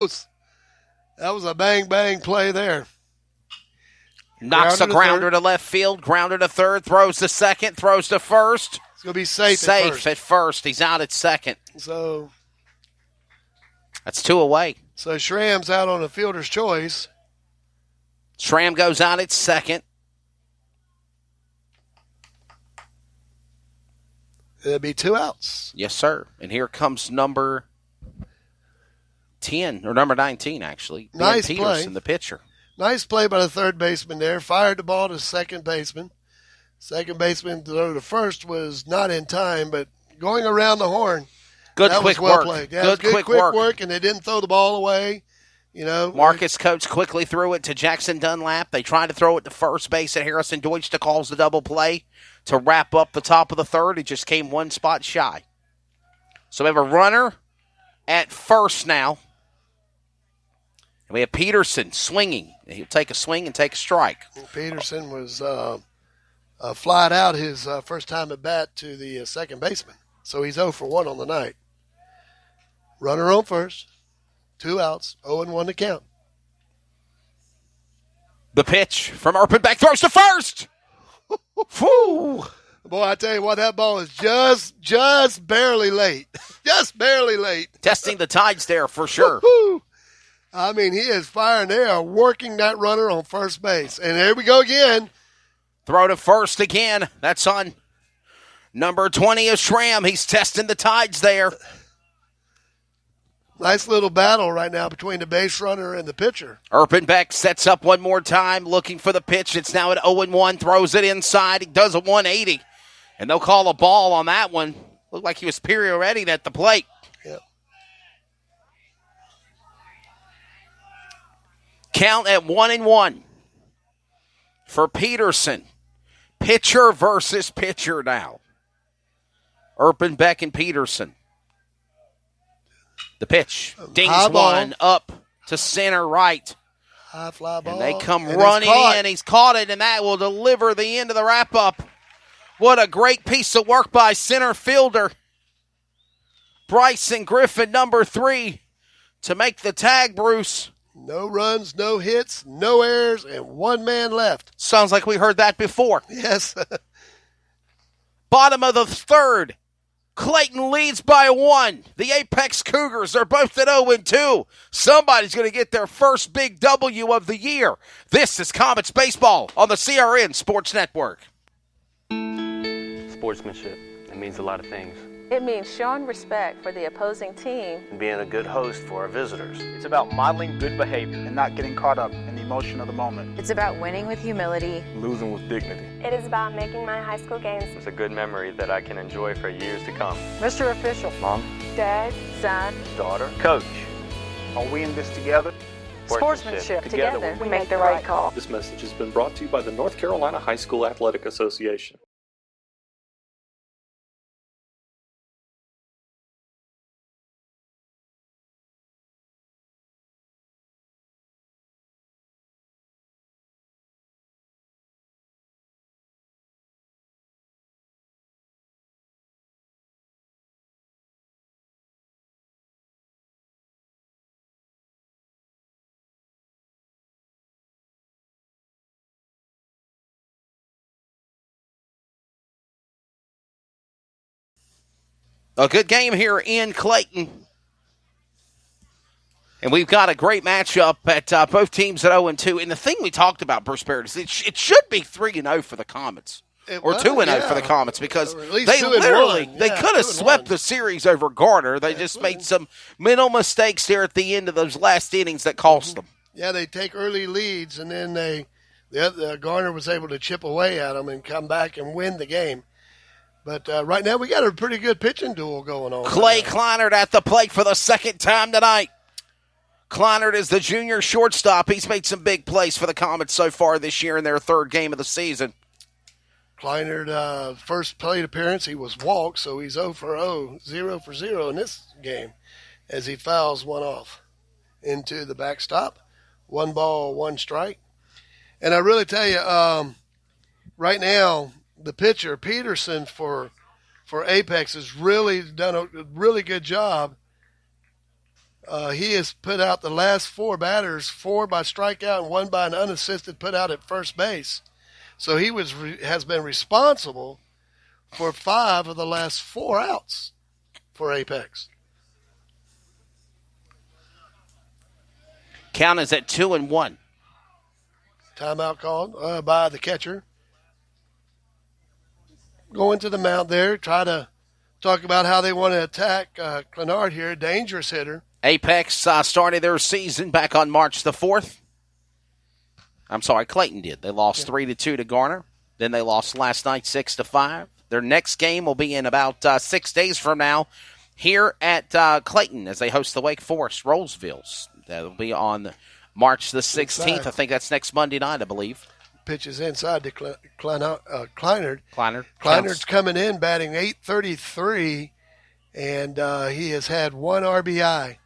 That was a bang play there. Knocks a grounder to left field, grounder to third, throws to second, throws to first. It's going to be safe at first. He's out at second. So that's 2 away. So Schramm's out on a fielder's choice. Schramm goes out at second. It'll be 2 outs. Yes, sir. And here comes number 10, or number 19, actually. Nice Ben play. Peterson, the pitcher. Nice play by the third baseman there. Fired the ball to second baseman. Second baseman throw to first was not in time, but going around the horn. Good quick work. Played. Yeah, good quick work, and they didn't throw the ball away. You know, Marcus Coates quickly threw it to Jackson Dunlap. They tried to throw it to first base, and Harrison Deutsch calls the double play to wrap up the top of the third. It just came 1 spot shy. So we have a runner at first now. And we have Peterson swinging. He'll take a swing and take a strike. Peterson was flied out his first time at bat to the second baseman. So he's 0 for 1 on the night. Runner on first. 2 outs. 0-1 to count. The pitch from Erpenbeck throws to first. Whew. Boy, I tell you what, that ball is just barely late. Just barely late. Testing the tides there for sure. Woo-hoo. I mean, he is firing. They are working that runner on first base. And here we go again. Throw to first again. That's on number 20 of Schramm. He's testing the tides there. Nice little battle right now between the base runner and the pitcher. Erpenbeck sets up one more time, looking for the pitch. It's now at 0-1, throws it inside. He does a 180, and they'll call a ball on that one. Looked like he was pirouetting at the plate. Yep. Count at 1-1 for Peterson. Pitcher versus pitcher now. Erpenbeck and Peterson. The pitch. Dings one up to center right. High fly ball. And they come running in. He's caught it, and that will deliver the end of the wrap-up. What a great piece of work by center fielder Bryson Griffin, number 3, to make the tag, Bruce. No runs, no hits, no errors, and 1 man left. Sounds like we heard that before. Yes. Bottom of the third. Clayton leads by 1. The Apex Cougars are both at 0-2. Somebody's going to get their first big W of the year. This is Comets Baseball on the CRN Sports Network. Sportsmanship. It means a lot of things. It means showing respect for the opposing team And being a good host for our visitors. It's about modeling good behavior and not getting caught up in the emotion of the moment. It's about winning with humility. Losing with dignity. It is about making my high school games. It's a good memory that I can enjoy for years to come. Mr. Official. Mom. Dad, son, Daughter. Coach. Are we in this together? sportsmanship. Together we make the right call. This message has been brought to you by the North Carolina High School Athletic Association. A good game here in Clayton. And we've got a great matchup at both teams at 0-2. And the thing we talked about, Bruce Barrett, is it should be 3-0 for the Comets. Or 2-0 for the Comets, because they literally could have swept the series over Garner. They just made some mental mistakes there at the end of those last innings that cost them. Yeah, they take early leads, and then the Garner was able to chip away at them and come back and win the game. But right now we got a pretty good pitching duel going on. Clay Kleinert at the plate for the second time tonight. Kleinert is the junior shortstop. He's made some big plays for the Comets so far this year in their third game of the season. Kleinert, first plate appearance, he was walked, so he's 0 for 0 in this game as he fouls one off into the backstop. 1 ball, 1 strike. And I really tell you, right now, the pitcher, Peterson, for Apex has really done a really good job He has put out the last 4 batters, 4 by strikeout and 1 by an unassisted put out at first base. So he has been responsible for 5 of the last 4 outs for Apex. Count is at 2-1. Timeout called by the catcher. Going to the mound there, try to talk about how they want to attack Clenard here, dangerous hitter. Apex started their season back on March the 4th. I'm sorry, Clayton did. They lost 3-2 to Garner. Then they lost last night 6-5. Their next game will be in about 6 days from now here at Clayton as they host the Wake Forest Rosevilles. That'll be on March the 16th. Inside. I think that's next Monday night, I believe. Pitches inside to Kleinard. Kleinard's coming in, batting .833, and he has had 1 RBI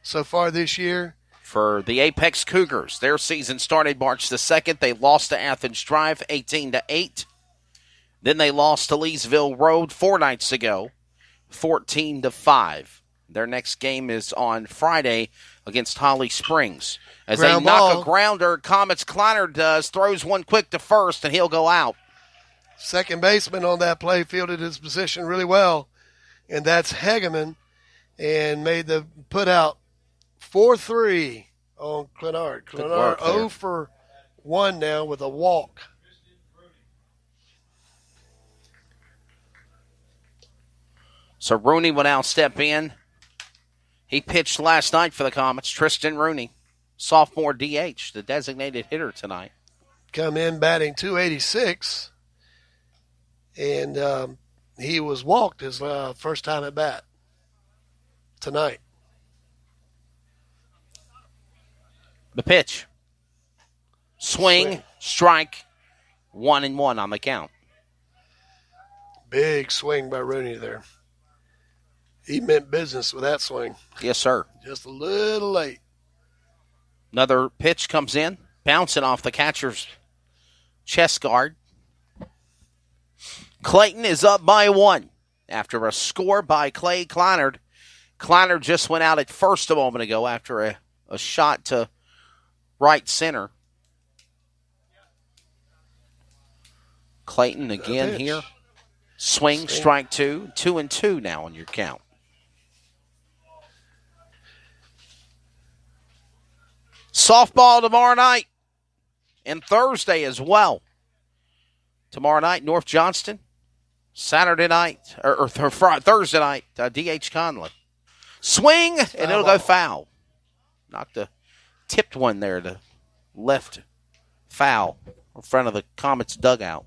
so far this year. For the Apex Cougars, their season started March the 2nd. They lost to Athens Drive 18-8. Then they lost to Leesville Road 4 nights ago, 14-5. Their next game is on Friday against Holly Springs. As they knock a grounder, Comets Kleinard throws one quick to first, and he'll go out. Second baseman on that play fielded his position really well, and that's Hegeman, and made the put out 4-3 on Clenard. Clenard 0 for 1 now with a walk. So Rooney will now step in. He pitched last night for the Comets. Tristan Rooney, sophomore DH, the designated hitter tonight. Come in batting .286, and he was walked his first time at bat tonight. The pitch. Swing, strike, 1-1 on the count. Big swing by Rooney there. He meant business with that swing. Yes, sir. Just a little late. Another pitch comes in, bouncing off the catcher's chest guard. Clayton is up by 1 after a score by Clay Kleinard. Kleinard just went out at first a moment ago after a shot to right center. Clayton again here. Swing, strike 2. 2-2 now on your count. Softball tomorrow night and Thursday as well. Tomorrow night, North Johnston. Saturday night, or Thursday night, D.H. Conley. Swing, and it'll go foul. Knocked a tipped one there to left foul in front of the Comets dugout.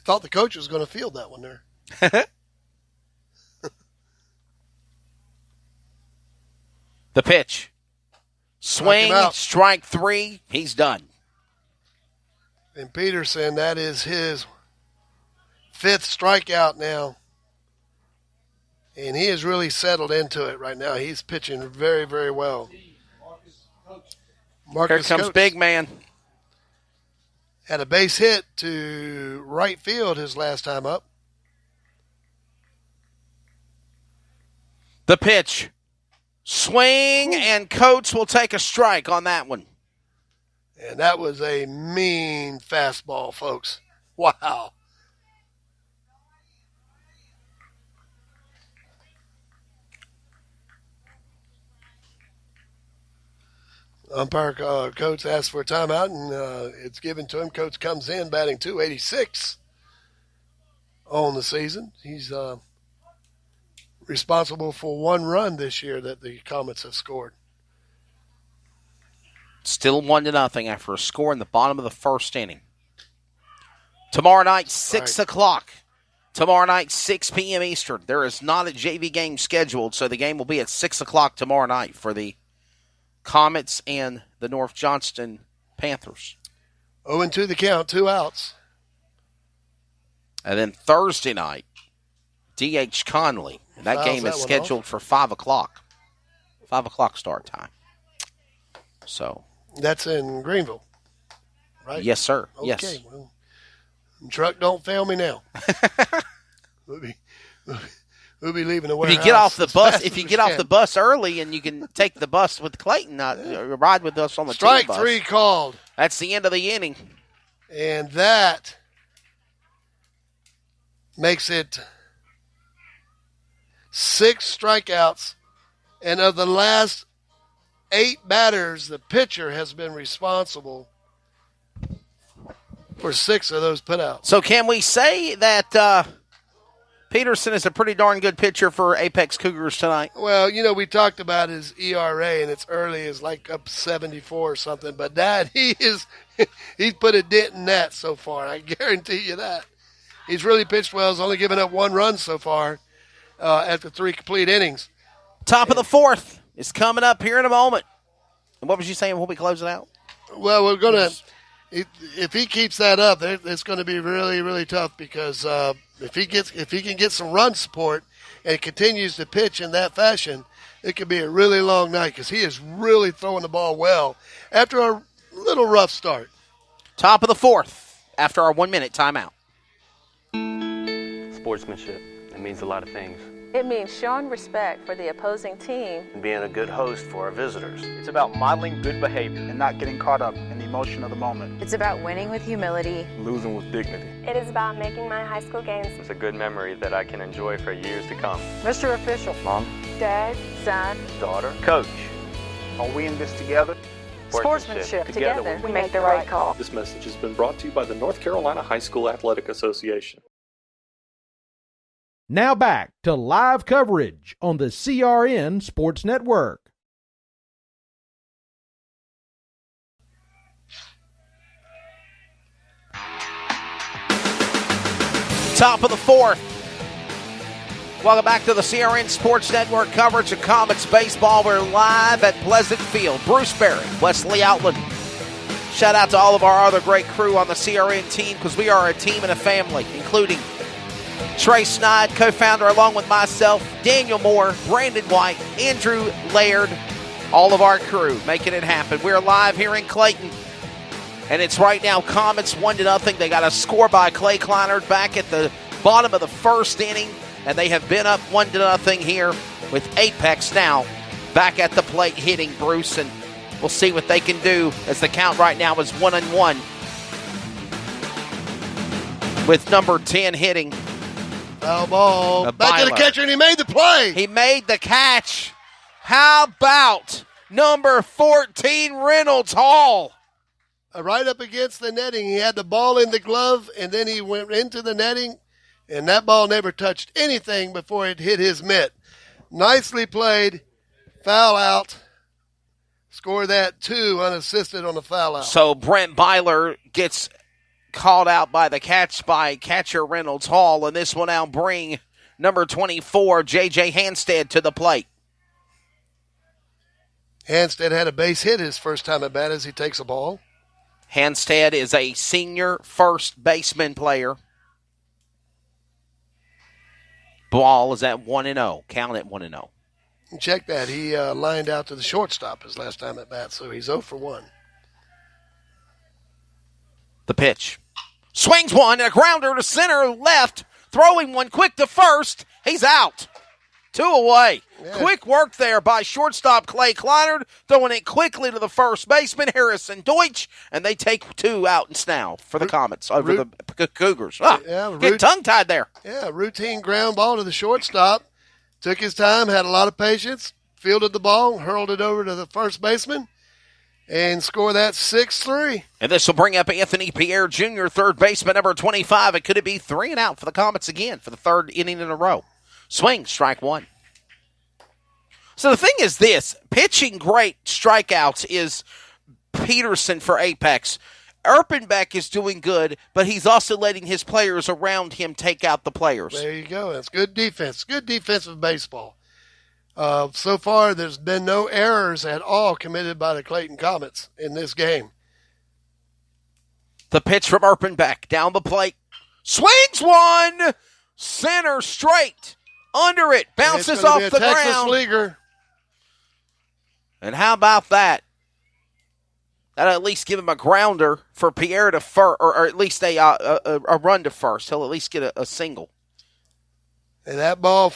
Thought the coach was going to field that one there. The pitch. Swing, strike 3. He's done. And Peterson, that is his 5th strikeout now. And he has really settled into it right now. He's pitching very, very well. Marcus Here comes Coates big man. had a base hit to right field his last time up. The pitch. Swing, and Coates will take a strike on that one. And that was a mean fastball, folks. Wow. Umpire Coates asks for a timeout, and it's given to him. Coates comes in batting .286 on the season. He's responsible for 1 run this year that the Comets have scored. Still 1-0 after a score in the bottom of the first inning. Tomorrow night, 6 o'clock. Tomorrow night, 6 p.m. Eastern. There is not a JV game scheduled, so the game will be at 6 o'clock tomorrow night for the Comets and the North Johnston Panthers. 0-2 the count, 2 outs. And then Thursday night, D.H. Conley. And that game is scheduled for 5 o'clock. 5 o'clock start time. So that's in Greenville, right? Yes, sir. Okay. Yes. Well, truck don't fail me now. We'll be leaving the If warehouse. you get off the as bus, fast if as you we get off can. the bus early and you can take the bus with Clayton, ride with us on the Strike team bus. 3 called. That's the end of the inning. And that makes it 6 strikeouts. And of the last 8 batters, the pitcher has been responsible for 6 of those putouts. So can we say that Peterson is a pretty darn good pitcher for Apex Cougars tonight? Well, we talked about his ERA, and it's early. It's like up 74 or something. But that, he's put a dent in that so far. I guarantee you that. He's really pitched well. He's only given up 1 run so far after 3 complete innings. Top of the 4th is coming up here in a moment. And what was you saying when we close it out? Well, we're going to – if he keeps that up, it's going to be really, really tough because if he can get some run support and continues to pitch in that fashion, it could be a really long night because he is really throwing the ball well after a little rough start. Top of the 4th after our 1-minute timeout. Sportsmanship. It means a lot of things. It means showing respect for the opposing team And being a good host for our visitors. It's about modeling good behavior and not getting caught up in the emotion of the moment. It's about winning with humility. Losing with dignity. It is about making my high school games. It's a good memory that I can enjoy for years to come. Mr. Official, Mom, Dad, son, daughter, Coach, are we in this together? sportsmanship. Together, we make the right call. This message has been brought to you by the North Carolina High School Athletic Association. Now back to live coverage on the CRN Sports Network. Top of the 4th. Welcome back to the CRN Sports Network coverage of Comets baseball. We're live at Pleasant Field. Bruce Barry, Wesley Outland. Shout out to all of our other great crew on the CRN team because we are a team and a family, including Trey Snide, co-founder, along with myself, Daniel Moore, Brandon White, Andrew Laird, all of our crew making it happen. We're live here in Clayton, and it's right now Comets 1-0. They got a score by Clay Kleinert back at the bottom of the 1st inning, and they have been up 1-0 here with Apex now back at the plate hitting, Bruce, and we'll see what they can do as the count right now is 1-1 with number 10 hitting. Foul ball. Back to the Byler. catcher, and he made the play. He made the catch. How about number 14, Reynolds Hall? Right up against the netting. He had the ball in the glove, and then he went into the netting, and that ball never touched anything before it hit his mitt. Nicely played. Foul out. Score that 2 unassisted on the foul out. So Brent Byler gets called out by the catch by catcher Reynolds Hall, and this will now bring number 24, J.J. Hanstead, to the plate. Hanstead had a base hit his first time at bat as he takes a ball. Hanstead is a senior first baseman player. Ball is at 1-0. Count at 1-0. Check that. He lined out to the shortstop his last time at bat, so he's 0 for 1. The pitch. Swings one, and a grounder to center left. Throwing one quick to first. He's out. 2 away. Yeah. Quick work there by shortstop Clay Kleinert, throwing it quickly to the first baseman, Harrison Deutsch, and they take 2 outs now for the Comets over the Cougars. Get tongue-tied there. Yeah, routine ground ball to the shortstop. Took his time, had a lot of patience, fielded the ball, hurled it over to the first baseman, and score that 6-3. And this will bring up Anthony Pierre Jr., third baseman, number 25. And could it be 3 and out for the Comets again for the 3rd inning in a row? Swing, strike 1. So the thing is this, pitching great strikeouts is Peterson for Apex. Erpenbeck is doing good, but he's also letting his players around him take out the players. There you go. That's good defense. Good defensive baseball. So far, there's been no errors at all committed by the Clayton Comets in this game. The pitch from Erpenbeck down the plate. Swings one! Center straight. Under it. Bounces off the Texas ground. Leaguer. And how about that? That'll at least give him a grounder for Pierre to first, or at least a run to first. He'll at least get a single. And that ball